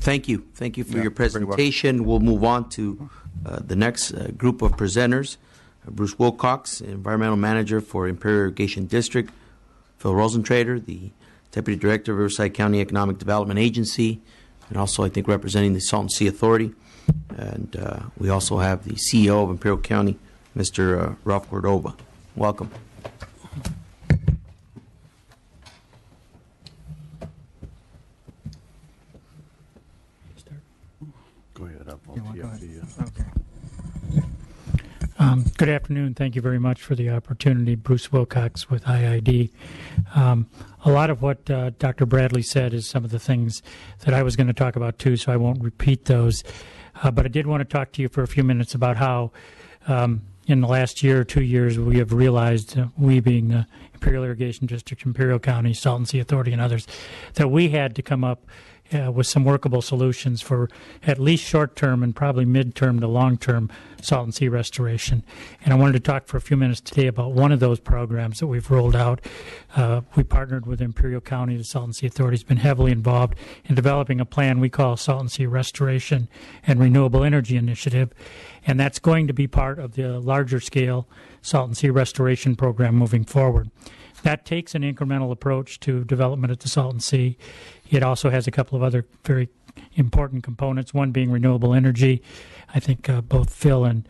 Thank you. Thank you for your You're very welcome. presentation. We'll move on to the next group of presenters. Bruce Wilcox, Environmental Manager for Imperial Irrigation District. Phil Rosentrader, the Deputy Director of Riverside County Economic Development Agency, and also I think representing the Salton Sea Authority. And we also have the CEO of Imperial County, Mr. Ralph Cordova. Welcome. Go ahead. Okay. Good afternoon. Thank you very much for the opportunity. Bruce Wilcox with IID. A lot of what Dr. Bradley said is some of the things that I was going to talk about too, so I won't repeat those. But I did want to talk to you for a few minutes about how in the last year or 2 years we have realized, we being the Imperial Irrigation District, Imperial County, Salton Sea Authority, and others, that we had to come up with some workable solutions for at least short-term and probably mid-term to long-term Salton Sea restoration. And I wanted to talk for a few minutes today about one of those programs that we've rolled out. We partnered with Imperial County. The Salton Sea Authority has been heavily involved in developing a plan we call Salton Sea Restoration and Renewable Energy Initiative, and that's going to be part of the larger-scale Salton Sea Restoration Program moving forward. That takes an incremental approach to development at the Salton Sea. It also has a couple of other very important components, one being renewable energy. I think both Phil and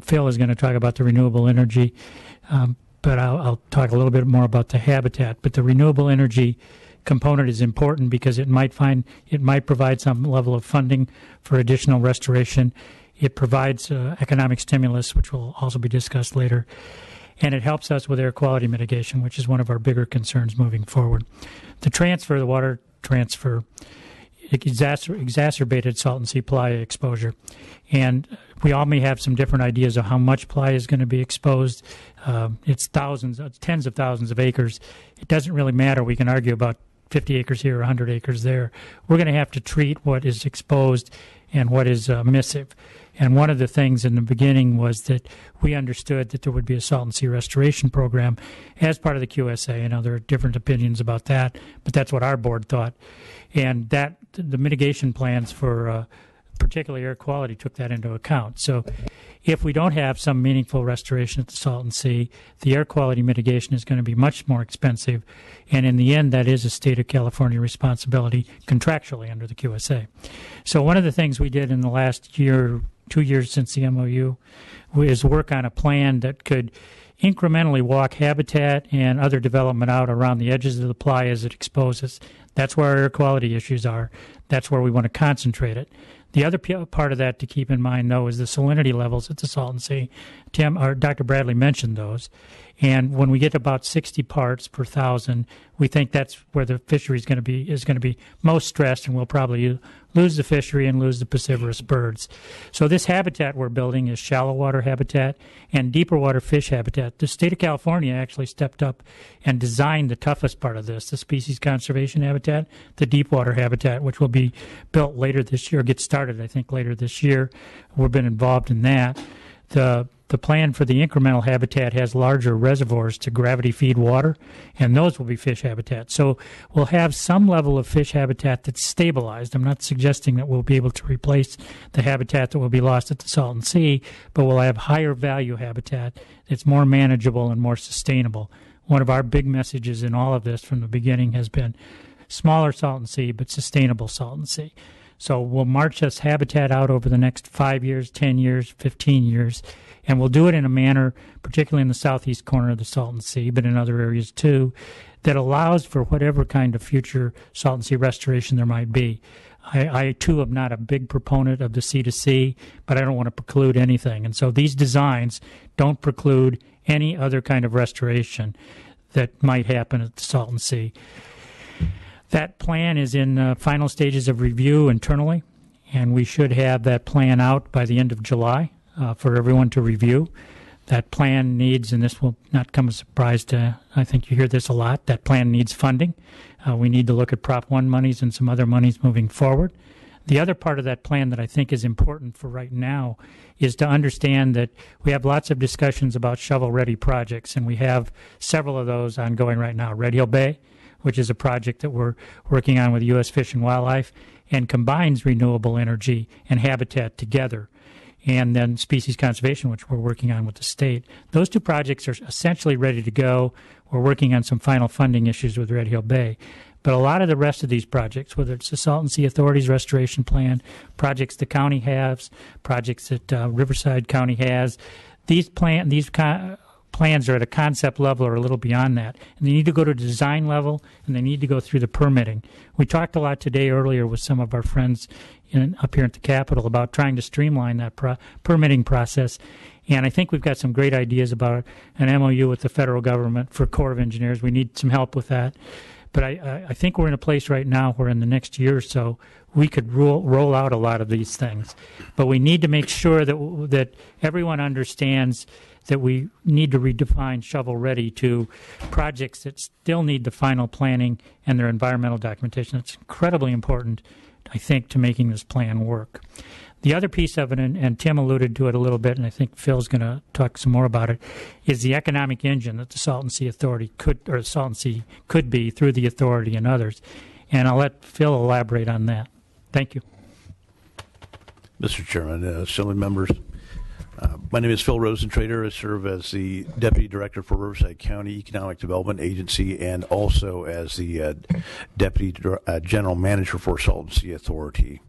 Phil is going to talk about the renewable energy, but I'll talk a little bit more about the habitat. But the renewable energy component is important because it might provide some level of funding for additional restoration. It provides economic stimulus, which will also be discussed later. And it helps us with air quality mitigation, which is one of our bigger concerns moving forward. The water transfer, exacerbated Salton Sea playa exposure. And we all may have some different ideas of how much playa is going to be exposed. It's tens of thousands of acres. It doesn't really matter. We can argue about 50 acres here or 100 acres there. We're going to have to treat what is exposed and what is emissive. And one of the things in the beginning was that we understood that there would be a Salton Sea restoration program as part of the QSA. I know there are different opinions about that, but that's what our board thought. And that the mitigation plans for particularly air quality took that into account. So if we don't have some meaningful restoration at the Salton Sea, the air quality mitigation is going to be much more expensive. And in the end, that is a state of California responsibility contractually under the QSA. So one of the things we did in the last year, 2 years since the MOU, is work on a plan that could incrementally walk habitat and other development out around the edges of the playa as it exposes. That's where our air quality issues are. That's where we want to concentrate it. The other part of that to keep in mind, though, is the salinity levels at the Salton Sea. Dr. Bradley mentioned those. And when we get about 60 parts per thousand, we think that's where the fishery is going to be most stressed, and we'll probably lose the fishery and lose the piscivorous birds. So this habitat we're building is shallow water habitat and deeper water fish habitat. The state of California actually stepped up and designed the toughest part of this, the species conservation habitat, the deep water habitat, which will be built later this year, get started, I think, later this year. We've been involved in that. The plan for the incremental habitat has larger reservoirs to gravity feed water, and those will be fish habitat. So we'll have some level of fish habitat that's stabilized. I'm not suggesting that we'll be able to replace the habitat that will be lost at the Salton Sea, but we'll have higher value habitat that's more manageable and more sustainable. One of our big messages in all of this from the beginning has been smaller Salton Sea, but sustainable Salton Sea. So we'll march this habitat out over the next 5 years, 10 years, 15 years, and we'll do it in a manner, particularly in the southeast corner of the Salton Sea, but in other areas too, that allows for whatever kind of future Salton Sea restoration there might be. I too am not a big proponent of the sea-to-sea, but I don't want to preclude anything. And so these designs don't preclude any other kind of restoration that might happen at the Salton Sea. That plan is in final stages of review internally, and we should have that plan out by the end of July for everyone to review. That plan needs, and this will not come as a surprise to, I think you hear this a lot, that plan needs funding. We need to look at Prop 1 monies and some other monies moving forward. The other part of that plan that I think is important for right now is to understand that we have lots of discussions about shovel-ready projects, and we have several of those ongoing right now. Red Hill Bay, which is a project that we're working on with U.S. Fish and Wildlife, and combines renewable energy and habitat together. And then species conservation, which we're working on with the state. Those two projects are essentially ready to go. We're working on some final funding issues with Red Hill Bay. But a lot of the rest of these projects, whether it's the Salton Sea Authority's restoration plan, projects the county has, projects that Riverside County has, these plans are at a concept level or a little beyond that. And they need to go to design level, and they need to go through the permitting. We talked a lot today earlier with some of our friends up here at the Capitol about trying to streamline that permitting process. And I think we've got some great ideas about an MOU with the federal government for Corps of Engineers. We need some help with that. But I think we're in a place right now where in the next year or so we could roll out a lot of these things. But we need to make sure that everyone understands that we need to redefine shovel-ready to projects that still need the final planning and their environmental documentation. It's incredibly important, I think, to making this plan work. The other piece of it, and Tim alluded to it a little bit, and I think Phil's going to talk some more about it, is the economic engine that the Salton Sea Authority could be through the authority and others. And I'll let Phil elaborate on that. Thank you. Mr. Chairman, assembly members, my name is Phil Rosentrader. I serve as the Deputy Director for Riverside County Economic Development Agency and also as the Deputy General Manager for Salton Sea Authority.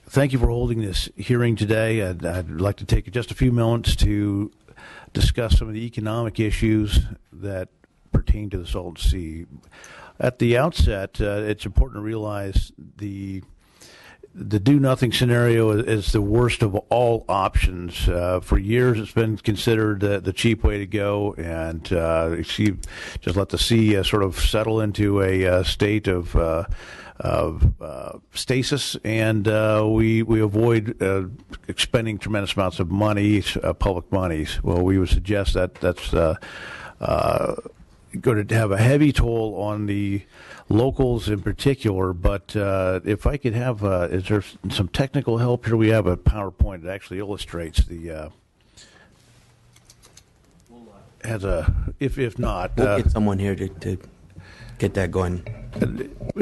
Thank you for holding this hearing today. I'd like to take just a few moments to discuss some of the economic issues that pertain to the Salton Sea. At the outset, it's important to realize the do-nothing scenario is the worst of all options. For years, it's been considered the cheap way to go, and just let the sea sort of settle into a state of stasis, and we avoid expending tremendous amounts of money, public monies. Well, we would suggest that that's going to have a heavy toll on the locals in particular, but if I could have, is there some technical help here? We have a PowerPoint that actually illustrates the, if not. We'll get someone here to get that going.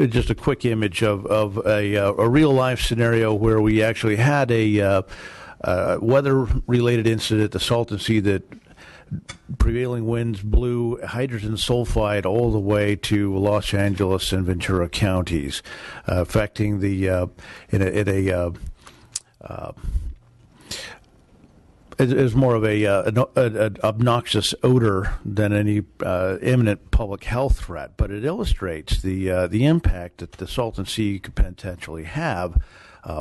Just a quick image of a real-life scenario where we actually had a weather-related incident at the Salton Sea that prevailing winds blew hydrogen sulfide all the way to Los Angeles and Ventura counties, affecting the it's more of an obnoxious odor than any imminent public health threat, but it illustrates the impact that the Salton Sea could potentially have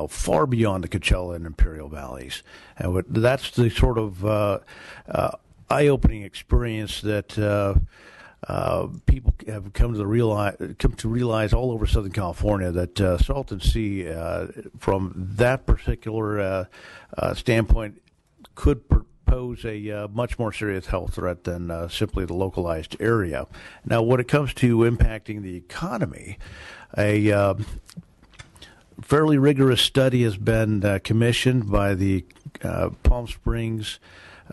far beyond the Coachella and Imperial Valleys, and that's the sort of eye-opening experience that people have come to realize all over Southern California, that Salton Sea, from that particular standpoint, could pose a much more serious health threat than simply the localized area. Now, when it comes to impacting the economy, a fairly rigorous study has been commissioned by the Palm Springs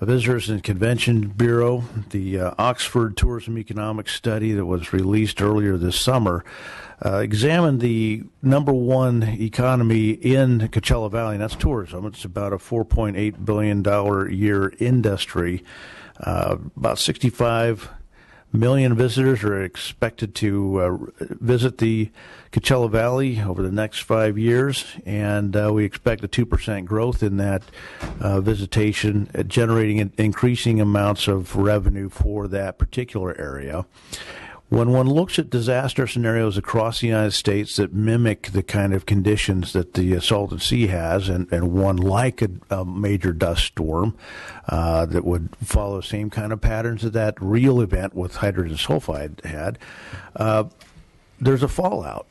Visitors and Convention Bureau. The Oxford Tourism Economics Study that was released earlier this summer examined the number one economy in Coachella Valley, and that's tourism. It's about a $4.8 billion a year industry. About 65 million visitors are expected to visit the Coachella Valley over the next 5 years, and we expect a 2% growth in that visitation, generating increasing amounts of revenue for that particular area. When one looks at disaster scenarios across the United States that mimic the kind of conditions that the Salton Sea has, and one like a major dust storm that would follow the same kind of patterns that real event with hydrogen sulfide had, there's a fallout.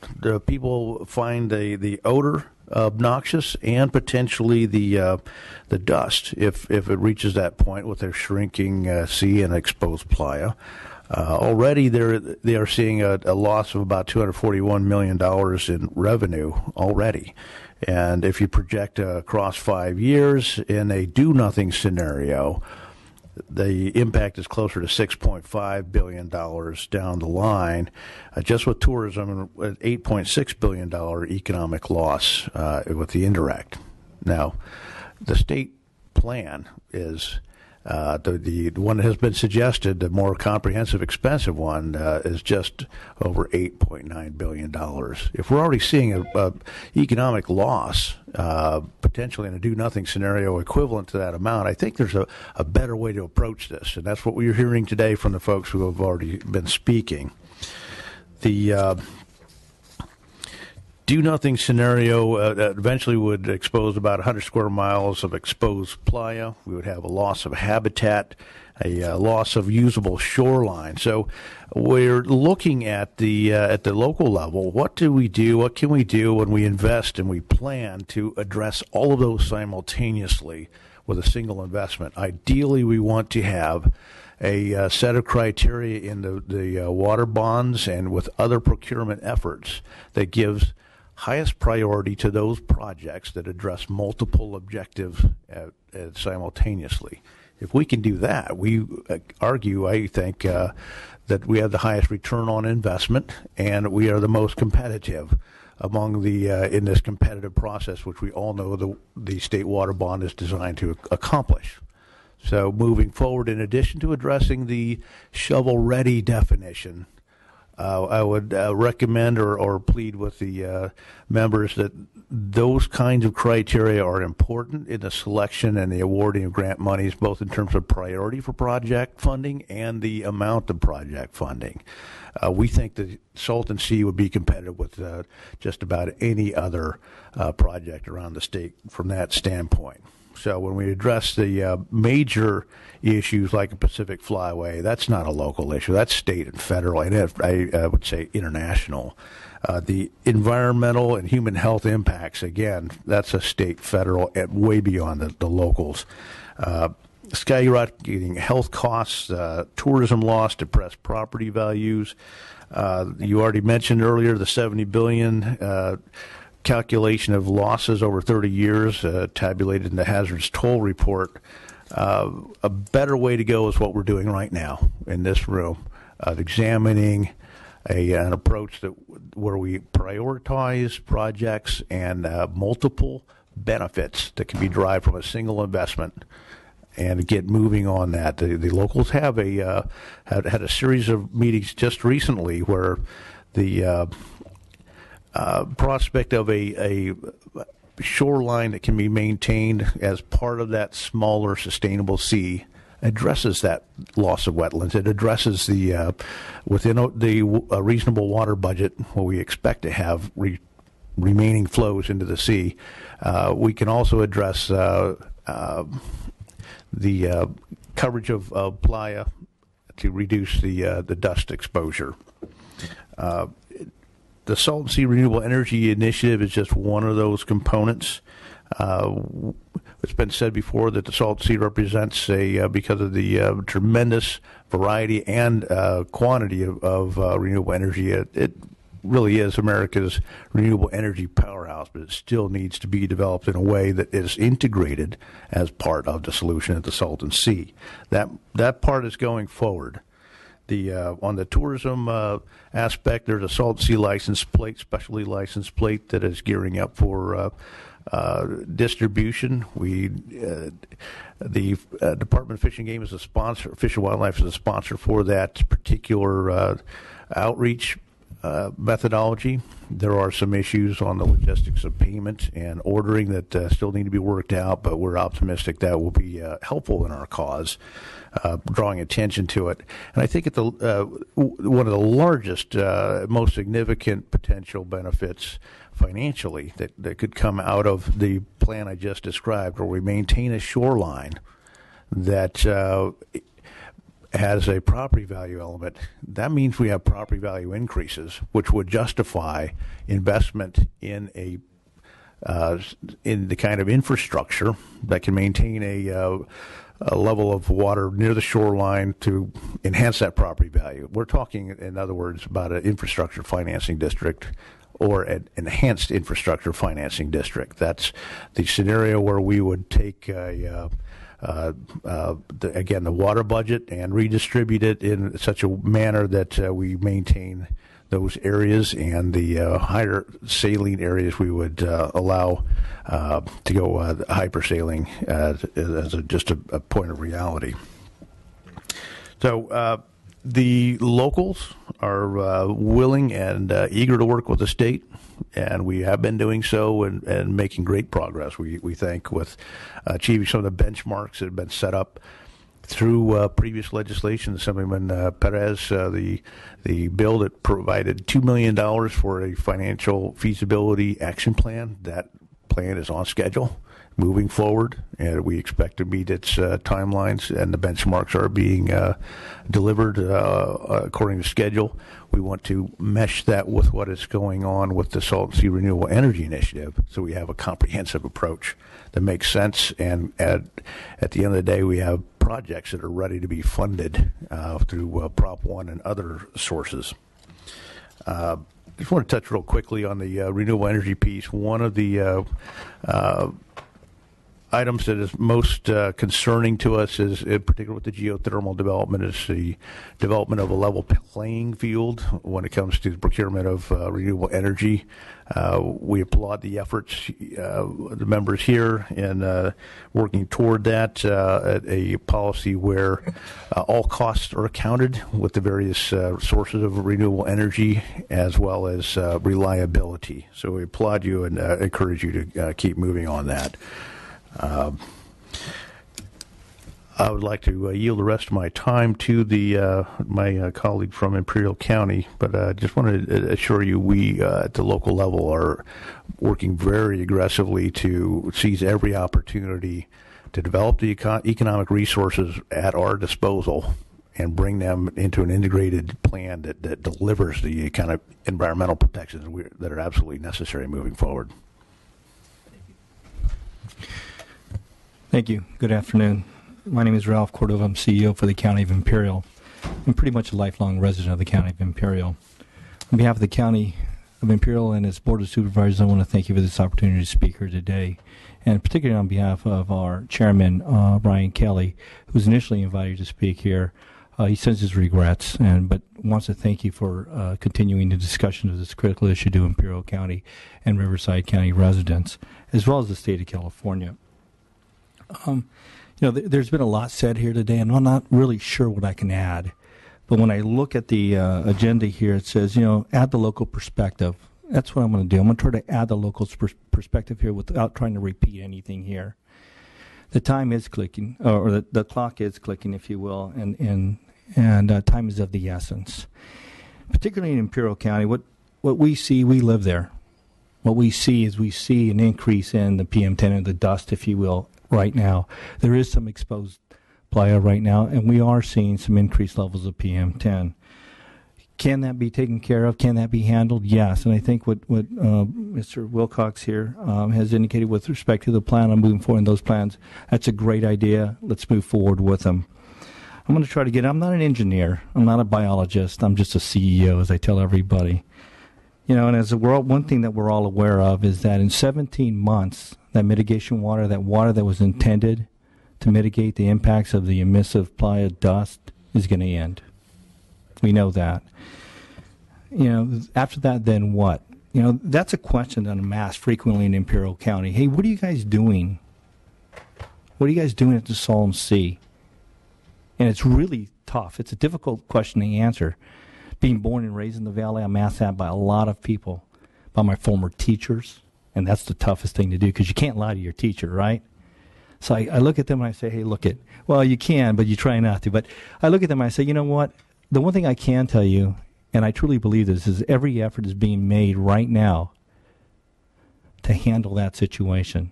People find the odor obnoxious, and potentially the dust if it reaches that point with their shrinking sea and exposed playa. Already they are seeing a loss of about $241 million in revenue already. And if you project across 5 years in a do-nothing scenario, the impact is closer to $6.5 billion down the line. Just with tourism, an $8.6 billion economic loss with the indirect. Now, the state plan is the one that has been suggested, the more comprehensive, expensive one, is just over $8.9 billion. If we're already seeing a economic loss, potentially in a do-nothing scenario equivalent to that amount, I think there's a better way to approach this, and that's what we're hearing today from the folks who have already been speaking. The do-nothing scenario eventually would expose about 100 square miles of exposed playa. We would have a loss of habitat, a loss of usable shoreline. So we're looking at the local level. What do we do? What can we do when we invest and we plan to address all of those simultaneously with a single investment? Ideally, we want to have a set of criteria in the water bonds and with other procurement efforts that gives highest priority to those projects that address multiple objectives simultaneously. If we can do that, we argue, I think, that we have the highest return on investment and we are the most competitive among the in this competitive process, which we all know the state water bond is designed to accomplish. So moving forward, in addition to addressing the shovel-ready definition, I would recommend or plead with the members that those kinds of criteria are important in the selection and the awarding of grant monies, both in terms of priority for project funding and the amount of project funding. We think that Salton Sea would be competitive with just about any other project around the state from that standpoint. So when we address the major issues like a Pacific Flyway, that's not a local issue. That's state and federal, and I would say international. The environmental and human health impacts, again, that's a state, federal, and way beyond the locals. Skyrocketing health costs, tourism loss, depressed property values. You already mentioned earlier the $70 billion calculation of losses over 30 years, tabulated in the hazardous toll report. A better way to go is what we're doing right now in this room, examining an approach where we prioritize projects and multiple benefits that can be derived from a single investment and get moving on that. The locals have had a series of meetings just recently where the prospect of a shoreline that can be maintained as part of that smaller sustainable sea addresses that loss of wetlands. It addresses the within the reasonable water budget what we expect to have remaining flows into the sea. We can also address the coverage of playa to reduce the dust exposure. The Salton Sea Renewable Energy Initiative is just one of those components. It's been said before that the Salton Sea represents because of the tremendous variety and quantity of renewable energy. It really is America's renewable energy powerhouse, but it still needs to be developed in a way that is integrated as part of the solution at the Salton Sea. That part is going forward. On the tourism aspect, there's a Salton Sea license plate, specialty license plate that is gearing up for distribution. The Department of Fish and Game is a sponsor. Fish and Wildlife is a sponsor for that particular outreach methodology. There are some issues on the logistics of payment and ordering that still need to be worked out, but we're optimistic that will be helpful in our cause, drawing attention to it. And I think one of the largest, most significant potential benefits financially that could come out of the plan I just described, where we maintain a shoreline that has a property value element. That means we have property value increases, which would justify investment in in the kind of infrastructure that can maintain a level of water near the shoreline to enhance that property value. We're talking, in other words, about an infrastructure financing district or an enhanced infrastructure financing district. That's the scenario where we would take the water budget and redistribute it in such a manner that we maintain those areas, and the higher saline areas we would allow to go hypersailing as just a point of reality. So the locals are willing and eager to work with the state, and we have been doing so and making great progress, we think, with achieving some of the benchmarks that have been set up through previous legislation. Assemblyman Perez, the bill that provided $2 million for a financial feasibility action plan, that plan is on schedule, moving forward, and we expect to meet its timelines, and the benchmarks are being delivered according to schedule. We want to mesh that with what is going on with the Salton Sea Renewable Energy Initiative, so we have a comprehensive approach that makes sense, and at the end of the day, we have projects that are ready to be funded through Prop 1 and other sources. I just want to touch real quickly on the renewable energy piece. One of the items that is most concerning to us is, in particular with the geothermal development, is the development of a level playing field when it comes to the procurement of renewable energy. We applaud the efforts, the members here, in working toward that, a policy where all costs are accounted with the various sources of renewable energy, as well as reliability. So we applaud you and encourage you to keep moving on that. I would like to yield the rest of my time to my colleague from Imperial County, but I just want to assure you we at the local level are working very aggressively to seize every opportunity to develop the economic resources at our disposal and bring them into an integrated plan that delivers the kind of environmental protections that are absolutely necessary moving forward. Thank you. Good afternoon. My name is Ralph Cordova. I'm CEO for the County of Imperial. I'm pretty much a lifelong resident of the County of Imperial. On behalf of the County of Imperial and its Board of Supervisors, I want to thank you for this opportunity to speak here today, and particularly on behalf of our chairman, Brian Kelly, who was initially invited to speak here. He sends his regrets, but wants to thank you for continuing the discussion of this critical issue to Imperial County and Riverside County residents, as well as the state of California. There's been a lot said here today, and I'm not really sure what I can add. But when I look at the agenda here, it says, add the local perspective. That's what I'm going to do. I'm going to try to add the local perspective here without trying to repeat anything here. The time is clicking, or the clock is clicking, if you will, and time is of the essence. Particularly in Imperial County, what we see, we live there. What we see is an increase in the PM10 and the dust, if you will, right now. There is some exposed playa right now, and we are seeing some increased levels of PM10. Can that be taken care of? Can that be handled? Yes, and I think what Mr. Wilcox here has indicated with respect to the plan on moving forward in those plans, that's a great idea. Let's move forward with them. I'm going to try to I'm not an engineer. I'm not a biologist. I'm just a CEO, as I tell everybody. And as a world, one thing that we're all aware of is that in 17 months, that mitigation water, that water that was intended to mitigate the impacts of the emissive playa dust, is going to end. We know that. After that, then what? That's a question that I'm asked frequently in Imperial County. Hey, what are you guys doing? What are you guys doing at the Salton Sea? And it's really tough. It's a difficult question to answer. Being born and raised in the Valley, I'm asked that by a lot of people, by my former teachers, and that's the toughest thing to do because you can't lie to your teacher, right? So I look at them and I say, hey, well, you can, but you try not to. But I look at them and I say, you know what? The one thing I can tell you, and I truly believe this, is every effort is being made right now to handle that situation,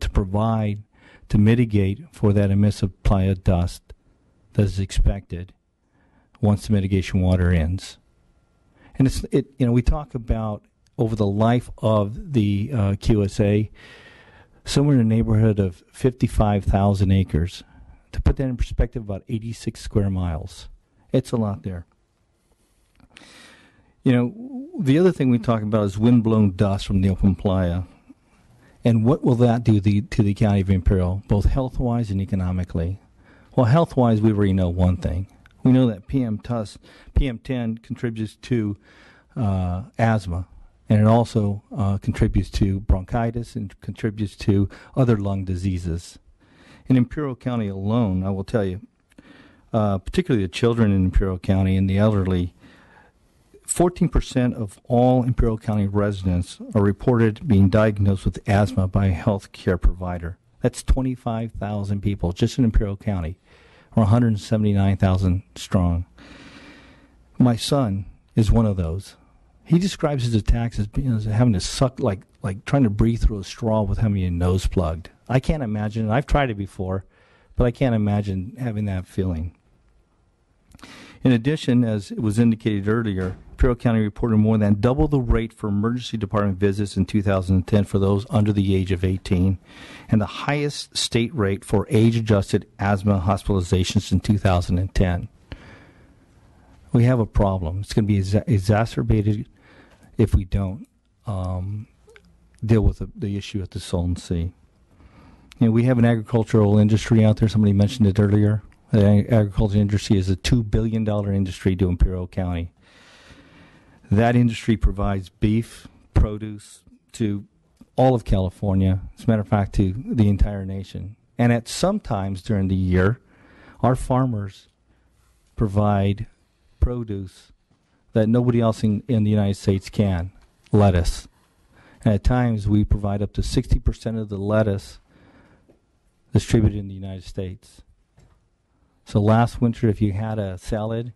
to provide, to mitigate for that emissive playa dust that is expected once the mitigation water ends. And we talk about over the life of the QSA, somewhere in the neighborhood of 55,000 acres. To put that in perspective, about 86 square miles. It's a lot there. The other thing we talk about is wind-blown dust from the open playa. And what will that do to the county of Imperial, both health-wise and economically? Well, health-wise, we already know one thing. We know that PM10 contributes to asthma, and it also contributes to bronchitis and contributes to other lung diseases. In Imperial County alone, I will tell you, particularly the children in Imperial County and the elderly, 14% of all Imperial County residents are reported being diagnosed with asthma by a health care provider. That's 25,000 people just in Imperial County, or 179,000 strong. My son is one of those. He describes his attacks as having to suck, like trying to breathe through a straw with having your nose plugged. I can't imagine it. I've tried it before, but I can't imagine having that feeling. In addition, as it was indicated earlier, Imperial County reported more than double the rate for emergency department visits in 2010 for those under the age of 18, and the highest state rate for age-adjusted asthma hospitalizations in 2010. We have a problem. It's going to be exacerbated if we don't deal with the issue at the Salton Sea. You know, we have an agricultural industry out there. Somebody mentioned it earlier. The agriculture industry is a $2 billion industry to Imperial County. That industry provides beef, produce to all of California, as a matter of fact, to the entire nation. And at some times during the year, our farmers provide produce that nobody else in the United States can, lettuce. And at times we provide up to 60% of the lettuce distributed in the United States. So last winter, if you had a salad,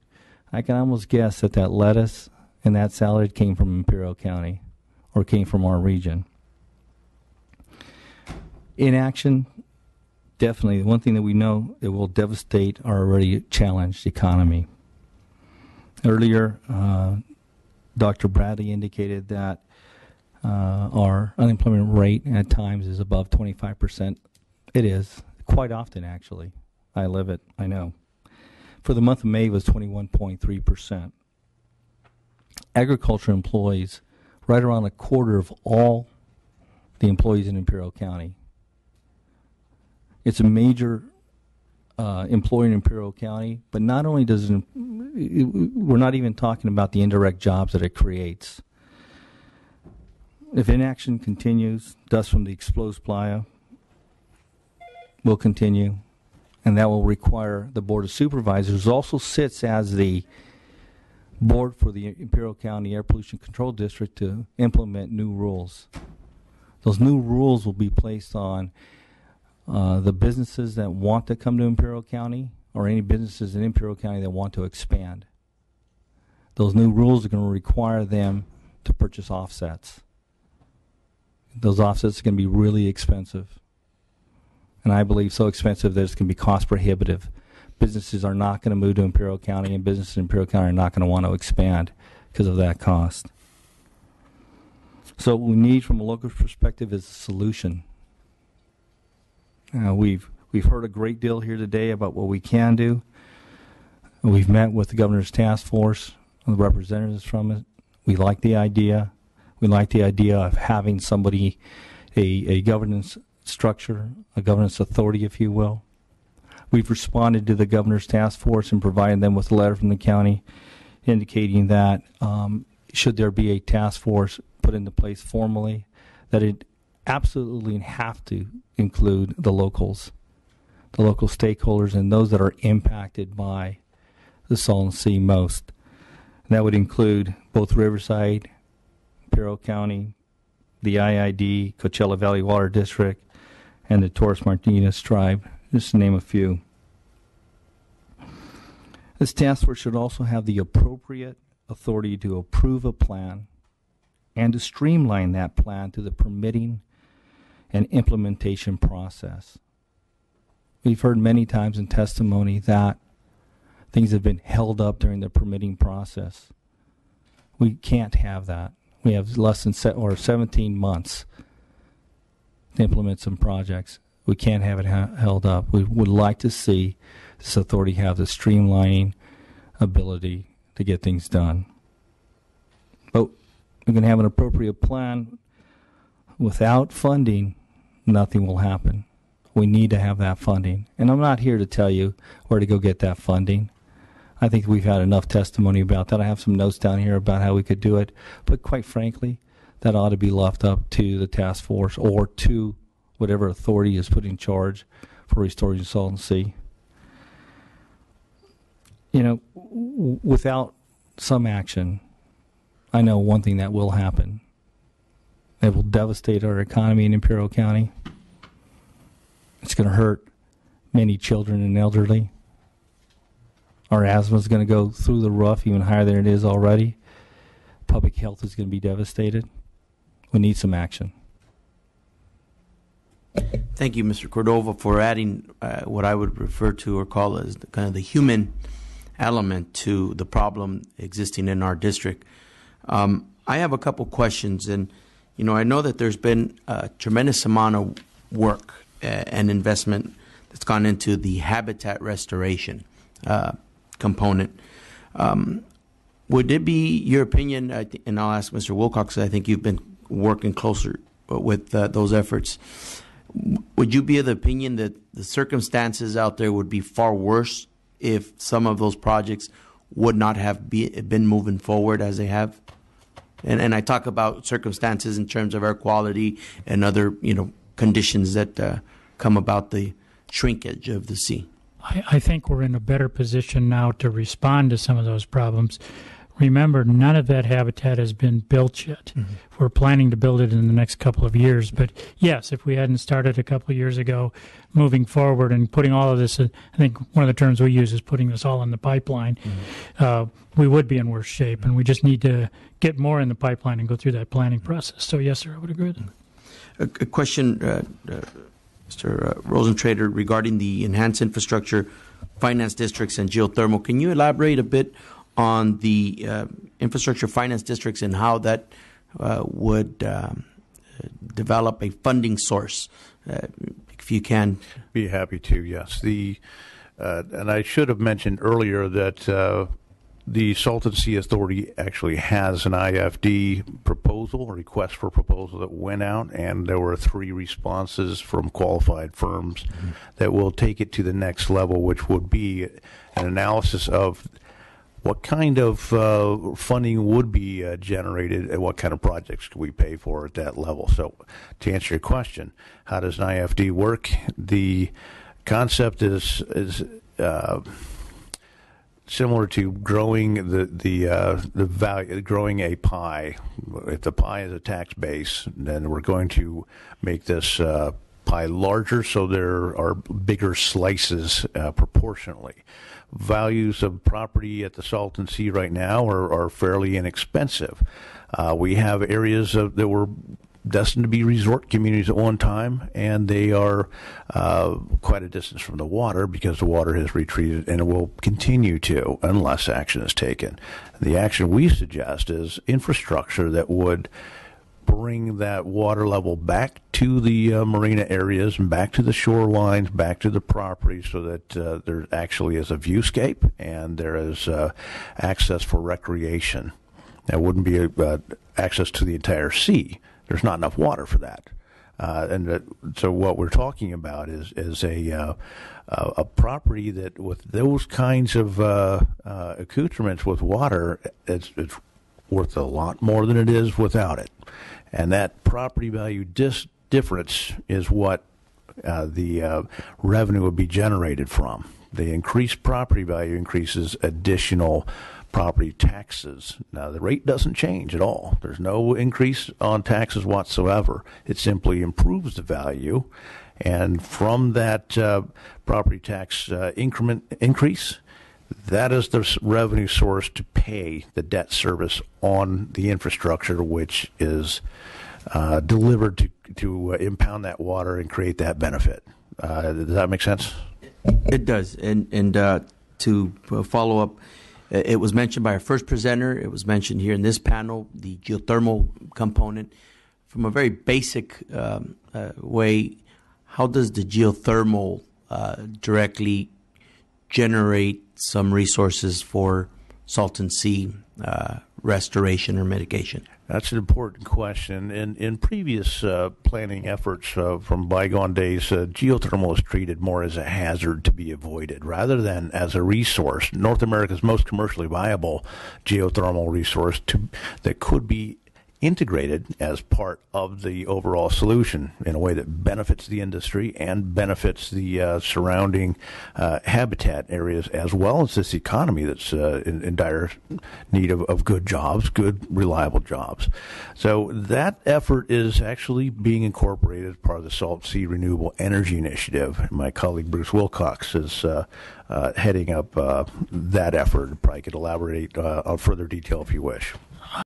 I can almost guess that lettuce and that salad came from Imperial County or came from our region. Inaction, definitely. One thing that we know, it will devastate our already challenged economy. Earlier, Dr. Bradley indicated that our unemployment rate at times is above 25%. It is, quite often actually. I live it, I know. For the month of May, it was 21.3%. Agriculture employs right around a quarter of all the employees in Imperial County. It's a major employer in Imperial County, but not only does we're not even talking about the indirect jobs that it creates. If inaction continues, dust from the exposed playa will continue, and that will require the Board of Supervisors, also sits as the board for the Imperial County Air Pollution Control District, to implement new rules. Those new rules will be placed on the businesses that want to come to Imperial County, or any businesses in Imperial County that want to expand. Those new rules are going to require them to purchase offsets. Those offsets are going to be really expensive. And I believe so expensive that it's going to be cost prohibitive. Businesses are not going to move to Imperial County, and businesses in Imperial County are not going to want to expand because of that cost. So what we need from a local perspective is a solution. We've heard a great deal here today about what we can do. We've met with the governor's task force, the representatives from it. We like the idea. We like the idea of having somebody, a governance structure, a governance authority, if you will. We've responded to the governor's task force and provided them with a letter from the county indicating that should there be a task force put into place formally, that it absolutely have to include the local stakeholders and those that are impacted by the Salton Sea most. And that would include both Riverside, Imperial County, the IID, Coachella Valley Water District, and the Torres Martinez tribe, just to name a few. This task force should also have the appropriate authority to approve a plan and to streamline that plan to the permitting and implementation process. We've heard many times in testimony that things have been held up during the permitting process. We can't have that. We have less than 17 months to implement some projects. We can't have it held up. We would like to see this authority have the streamlining ability to get things done. But we can have an appropriate plan. without funding, nothing will happen. We need to have that funding. And I'm not here to tell you where to go get that funding. I think we've had enough testimony about that. I have some notes down here about how we could do it. But quite frankly, that ought to be left up to the task force or to whatever authority is put in charge for restoring Salton Sea. You know, without some action, I know one thing that will happen. It will devastate our economy in Imperial County. It's going to hurt many children and elderly. Our asthma is going to go through the roof, even higher than it is already. Public health is going to be devastated. We need some action. Thank you, Mr. Cordova, for adding what I would refer to or call as kind of the human element to the problem existing in our district. I have a couple questions, and I know that there's been a tremendous amount of work and investment that's gone into the habitat restoration component. Would it be your opinion, and I'll ask Mr. Wilcox, I think you've been working closer with those efforts, would you be of the opinion that the circumstances out there would be far worse if some of those projects would not have been moving forward as they have? And I talk about circumstances in terms of air quality and other, conditions that come about the shrinkage of the sea. I think we're in a better position now to respond to some of those problems. Remember, none of that habitat has been built yet. Mm-hmm. We're planning to build it in the next couple of years. But yes, if we hadn't started a couple of years ago, moving forward and putting all of this, I think one of the terms we use is putting this all in the pipeline, we would be in worse shape. And we just need to get more in the pipeline and go through that planning process. So yes, sir, I would agree with that. A question, Mr. Rosentrader, regarding the enhanced infrastructure, finance districts, and geothermal. Can you elaborate a bit on the infrastructure finance districts and how that would develop a funding source, if you can? Be happy to, yes. And I should have mentioned earlier that the Salton Sea Authority actually has an IFD proposal, a request for proposal that went out, and there were 3 responses from qualified firms that will take it to the next level, which would be an analysis of what kind of funding would be generated and what kind of projects could we pay for at that level. So to answer your question, how does an IFD work? The concept is similar to growing the value, growing a pie. If the pie is a tax base, then we're going to make this pie larger so there are bigger slices proportionally. Values of property at the Salton Sea right now are fairly inexpensive. We have areas that were destined to be resort communities at one time, and they are quite a distance from the water because the water has retreated, and it will continue to unless action is taken. The action we suggest is infrastructure that would bring that water level back to the marina areas and back to the shorelines, back to the property, so that there actually is a viewscape and there is access for recreation. There wouldn't be access to the entire sea. There's not enough water for that. So what we're talking about is a property that with those kinds of accoutrements with water, it's worth a lot more than it is without it. And that property value difference is what the revenue would be generated from. The increased property value increases additional property taxes. Now, the rate doesn't change at all. There's no increase on taxes whatsoever. It simply improves the value. And from that property tax increment increase, that is the revenue source to pay the debt service on the infrastructure, which is delivered to impound that water and create that benefit. Does that make sense? It does. And to follow up, it was mentioned by our first presenter. It was mentioned here in this panel, the geothermal component. From a very basic way, how does the geothermal directly generate some resources for Salton Sea restoration or mitigation? That's an important question. In previous planning efforts from bygone days, geothermal was treated more as a hazard to be avoided rather than as a resource. North America's most commercially viable geothermal resource that could be integrated as part of the overall solution in a way that benefits the industry and benefits the surrounding habitat areas, as well as this economy that's in dire need of good jobs, good, reliable jobs. So that effort is actually being incorporated as part of the Salton Sea Renewable Energy Initiative. My colleague Bruce Wilcox is heading up that effort. Probably could elaborate on further detail if you wish.